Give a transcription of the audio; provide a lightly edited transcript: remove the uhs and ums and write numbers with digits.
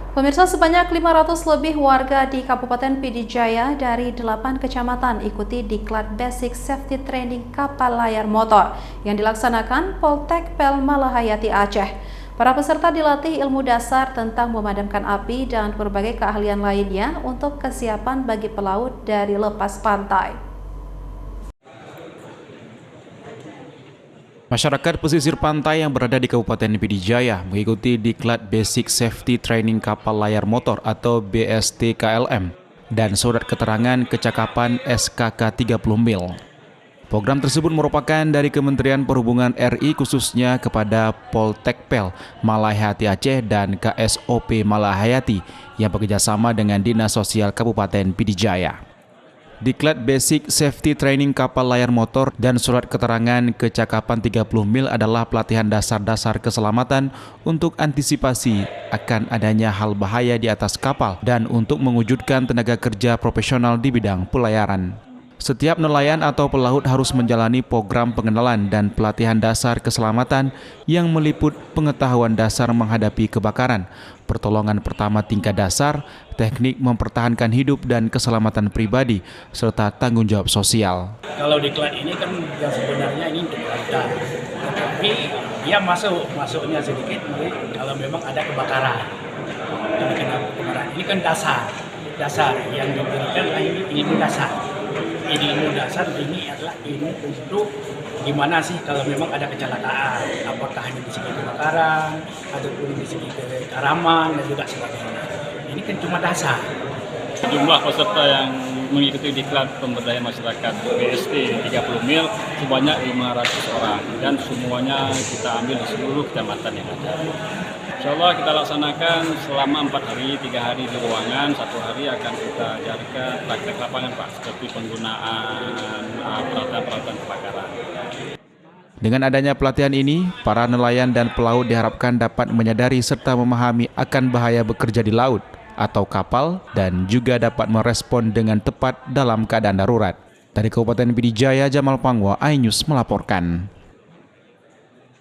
Pemirsa, sebanyak 500 lebih warga di Kabupaten Pd Jaya dari 8 kecamatan ikuti Diklat Basic Safety Training Kapal Layar Motor yang dilaksanakan Poltekpel Malahayati Aceh. Para peserta dilatih ilmu dasar tentang memadamkan api dan berbagai keahlian lainnya untuk kesiapan bagi pelaut dari lepas pantai. Masyarakat pesisir pantai yang berada di Kabupaten Pd Jaya mengikuti Diklat Basic Safety Training Kapal Layar Motor atau BST-KLM dan surat keterangan kecakapan SKK 30 mil. Program tersebut merupakan dari Kementerian Perhubungan RI khususnya kepada Poltekpel Malahayati Aceh dan KSOP Malahayati yang bekerjasama dengan Dinas Sosial Kabupaten Pd Jaya. Diklat Basic Safety Training Kapal Layar Motor dan surat keterangan kecakapan 30 mil adalah pelatihan dasar-dasar keselamatan untuk antisipasi akan adanya hal bahaya di atas kapal dan untuk mewujudkan tenaga kerja profesional di bidang pelayaran. Setiap nelayan atau pelaut harus menjalani program pengenalan dan pelatihan dasar keselamatan yang meliput pengetahuan dasar menghadapi kebakaran, pertolongan pertama tingkat dasar, teknik mempertahankan hidup dan keselamatan pribadi, serta tanggung jawab sosial. Kalau diklat ini kan yang sebenarnya ini untuk kelautan, tetapi dia masuknya sedikit kalau memang ada kebakaran. Ini kan dasar yang diberikan ini dasar. Ilmu dasar ini adalah ilmu untuk gimana sih kalau memang ada kecelakaan, apakah hanya di segi kebakaran ataupun di segi keraman dan juga sebagainya. Ini kan cuma dasar. Jumlah peserta yang mengikuti diklat pemberdayaan masyarakat BST 30 mil sebanyak 500 orang dan semuanya kita ambil di seluruh kecamatan yang ada. Insya Allah kita laksanakan selama 4 hari, 3 hari di ruangan, 1 hari akan kita ajarkan praktek lapangan Pak, seperti penggunaan peralatan-peralatan kebakaran. Dengan adanya pelatihan ini, para nelayan dan pelaut diharapkan dapat menyadari serta memahami akan bahaya bekerja di laut atau kapal dan juga dapat merespon dengan tepat dalam keadaan darurat. Dari Kabupaten Pd Jaya, Jamal Pangwa, iNews melaporkan.